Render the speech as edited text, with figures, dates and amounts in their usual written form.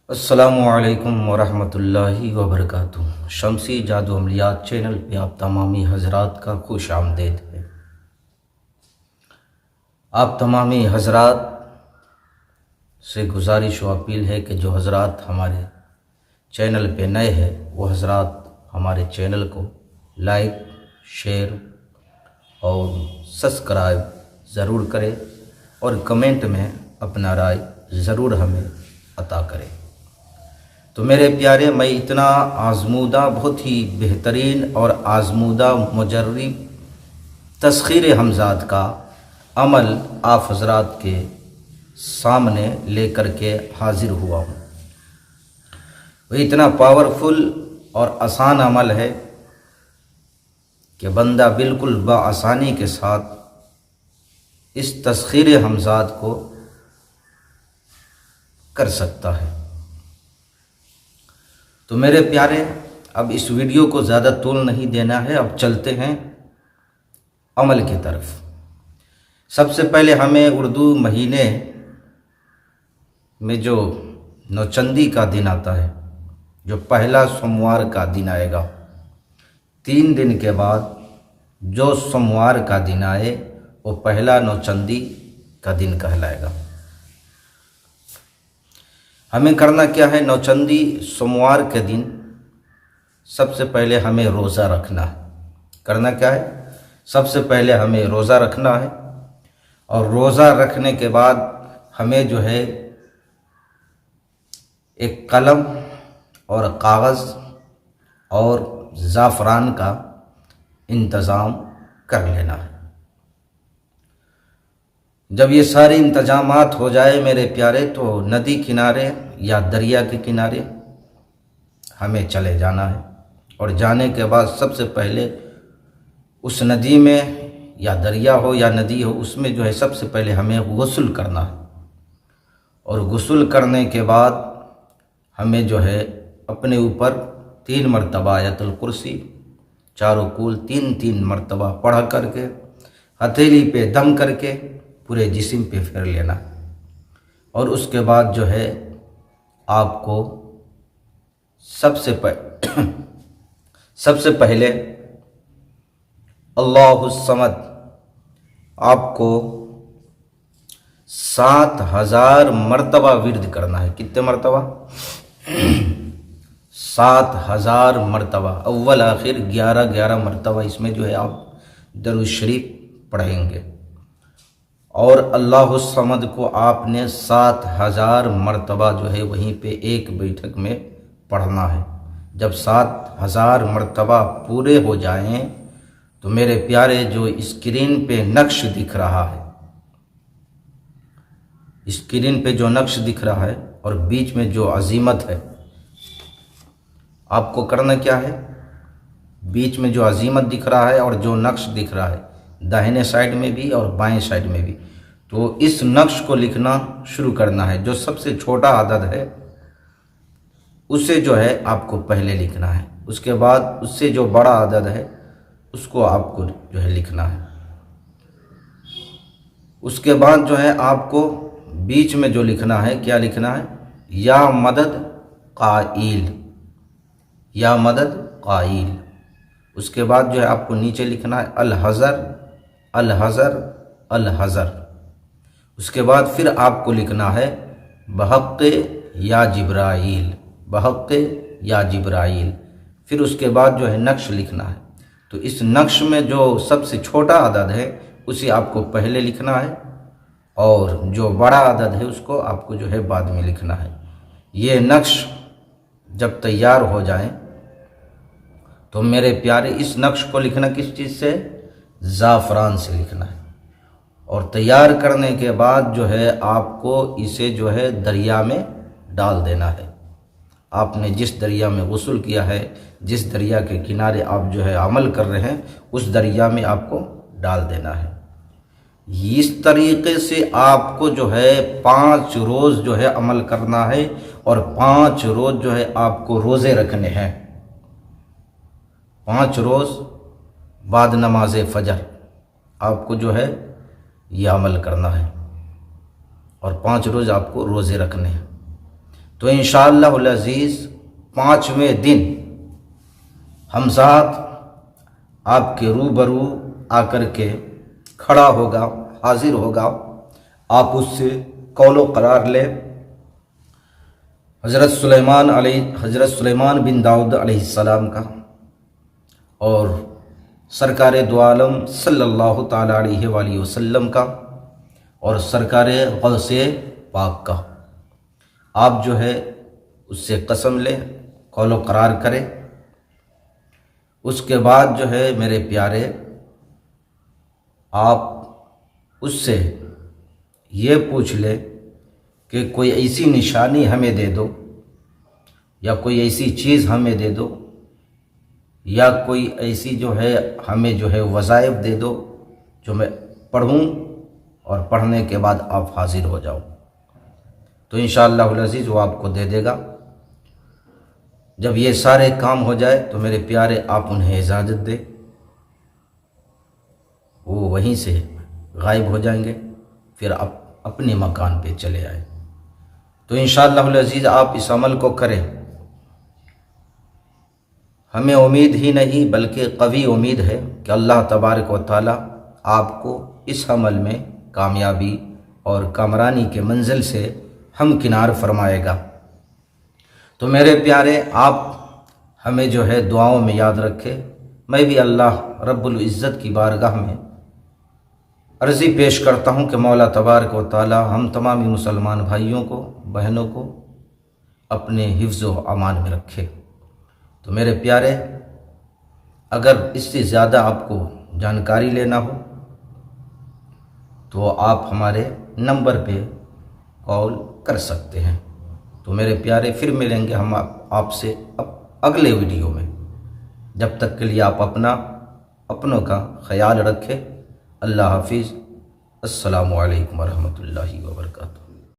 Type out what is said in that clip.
السلام علیکم ورحمۃ اللہ وبرکاتہ۔ شمسی جادو عملیات چینل پہ آپ تمامی حضرات کا خوش آمدید ہے۔ آپ تمامی حضرات سے گزارش و اپیل ہے کہ جو حضرات ہمارے چینل پہ نئے ہیں وہ حضرات ہمارے چینل کو لائک، شیئر اور سبسکرائب ضرور کریں اور کمنٹ میں اپنا رائے ضرور ہمیں عطا کریں۔ تو میرے پیارے، میں اتنا آزمودہ، بہت ہی بہترین اور آزمودہ مجرب تسخیر حمزات کا عمل آپ حضرات کے سامنے لے کر کے حاضر ہوا ہوں۔ وہ اتنا پاورفل اور آسان عمل ہے کہ بندہ بالکل بآسانی کے ساتھ اس تسخیر حمزات کو کر سکتا ہے۔ تو میرے پیارے، اب اس ویڈیو کو زیادہ طول نہیں دینا ہے، اب چلتے ہیں عمل کی طرف۔ سب سے پہلے ہمیں اردو مہینے میں جو نوچندی کا دن آتا ہے، جو پہلا سوموار کا دن آئے گا، 3 دن کے بعد جو سوموار کا دن آئے وہ پہلا نوچندی کا دن کہلائے گا۔ ہمیں کرنا کیا ہے؟ نوچندی سوموار کے دن سب سے پہلے ہمیں روزہ رکھنا ہے۔ کرنا کیا ہے؟ سب سے پہلے ہمیں روزہ رکھنا ہے، اور روزہ رکھنے کے بعد ہمیں جو ہے ایک قلم اور کاغذ اور زعفران کا انتظام کر لینا ہے۔ جب یہ سارے انتظامات ہو جائے میرے پیارے، تو ندی کنارے یا دریا کے کنارے ہمیں چلے جانا ہے، اور جانے کے بعد سب سے پہلے اس ندی میں، یا دریا ہو یا ندی ہو، اس میں جو ہے سب سے پہلے ہمیں غسل کرنا ہے، اور غسل کرنے کے بعد ہمیں جو ہے اپنے اوپر 3 مرتبہ آیت الکرسی چاروں کول 3 مرتبہ پڑھ کر کے ہتھیلی پہ دم کر کے پورے جسم پہ پھیر لینا، اور اس کے بعد جو ہے آپ کو سب سے پہلے اللہ الصمد آپ کو 7000 مرتبہ ورد کرنا ہے۔ کتنے مرتبہ؟ 7000 مرتبہ، اول آخر 11 مرتبہ اس میں جو ہے آپ درود شریف پڑھیں گے، اور اللہ الصمد کو آپ نے 7000 مرتبہ جو ہے وہیں پہ ایک بیٹھک میں پڑھنا ہے۔ جب 7000 مرتبہ پورے ہو جائیں تو میرے پیارے، جو اسکرین پہ نقش دکھ رہا ہے، اسکرین پہ جو نقش دکھ رہا ہے اور بیچ میں جو عظیمت ہے، آپ کو کرنا کیا ہے؟ بیچ میں جو عظیمت دکھ رہا ہے اور جو نقش دکھ رہا ہے، داہنے سائڈ میں بھی اور بائیں سائڈ میں بھی، تو اس نقش کو لکھنا شروع کرنا ہے۔ جو سب سے چھوٹا عدد ہے اسے جو ہے آپ کو پہلے لکھنا ہے، اس کے بعد اس سے جو بڑا عدد ہے اس کو آپ کو جو ہے لکھنا ہے، اس کے بعد جو ہے آپ کو بیچ میں جو لکھنا ہے، کیا لکھنا ہے؟ یا مدد قائل، یا مدد قائل۔ اس کے بعد جو ہے آپ کو نیچے لکھنا ہے الحذر الحذر الحذر۔ اس کے بعد پھر آپ کو لکھنا ہے بحق یا جبرائیل، بحق یا جبرائیل۔ پھر اس کے بعد جو ہے نقش لکھنا ہے، تو اس نقش میں جو سب سے چھوٹا عدد ہے اسے آپ کو پہلے لکھنا ہے، اور جو بڑا عدد ہے اس کو آپ کو جو ہے بعد میں لکھنا ہے۔ یہ نقش جب تیار ہو جائیں تو میرے پیارے، اس نقش کو لکھنا کس چیز سے؟ زعفران سے لکھنا ہے، اور تیار کرنے کے بعد جو ہے آپ کو اسے جو ہے دریا میں ڈال دینا ہے۔ آپ نے جس دریا میں غسل کیا ہے، جس دریا کے کنارے آپ جو ہے عمل کر رہے ہیں، اس دریا میں آپ کو ڈال دینا ہے۔ اس طریقے سے آپ کو جو ہے 5 روز جو ہے عمل کرنا ہے، اور 5 روز جو ہے آپ کو روزے رکھنے ہیں۔ 5 روز بعد نماز فجر آپ کو جو ہے یہ عمل کرنا ہے، اور 5 روز آپ کو روزے رکھنے ہیں۔ تو انشاءاللہ العزیز 5ویں دن حمزات آپ کے روبرو آ کر کے کھڑا ہوگا، حاضر ہوگا، آپ اس سے قول و قرار لیں حضرت سلیمان بن داؤد علیہ السلام کا اور سرکار دو عالم صلی اللہ تعالیٰ علیہ وآلہ وسلم کا اور سرکار غوث پاک کا۔ آپ جو ہے اس سے قسم لیں، قول و قرار کریں۔ اس کے بعد جو ہے میرے پیارے، آپ اس سے یہ پوچھ لیں کہ کوئی ایسی نشانی ہمیں دے دو، یا کوئی ایسی چیز ہمیں دے دو، یا کوئی ایسی جو ہے ہمیں جو ہے وظائف دے دو جو میں پڑھوں اور پڑھنے کے بعد آپ حاضر ہو جاؤ۔ تو انشاءاللہ العزیز وہ آپ کو دے دے گا۔ جب یہ سارے کام ہو جائے تو میرے پیارے آپ انہیں اجازت دیں، وہ وہیں سے غائب ہو جائیں گے، پھر آپ اپنے مکان پہ چلے آئیں۔ تو انشاءاللہ العزیز آپ اس عمل کو کریں۔ ہمیں امید ہی نہیں بلکہ قوی امید ہے کہ اللہ تبارک و تعالیٰ آپ کو اس عمل میں کامیابی اور کامرانی کے منزل سے ہمکنار فرمائے گا۔ تو میرے پیارے، آپ ہمیں جو ہے دعاؤں میں یاد رکھے۔ میں بھی اللہ رب العزت کی بارگاہ میں عرضی پیش کرتا ہوں کہ مولا تبارک و تعالی ہم تمامی مسلمان بھائیوں کو، بہنوں کو اپنے حفظ و امان میں رکھے۔ تو میرے پیارے، اگر اس سے زیادہ آپ کو جانکاری لینا ہو تو آپ ہمارے نمبر پہ کال کر سکتے ہیں۔ تو میرے پیارے، پھر ملیں گے ہم آپ سے اگلے ویڈیو میں۔ جب تک کے لیے آپ اپنوں کا خیال رکھیں۔ اللہ حافظ۔ السلام علیکم ورحمۃ اللہ وبرکاتہ۔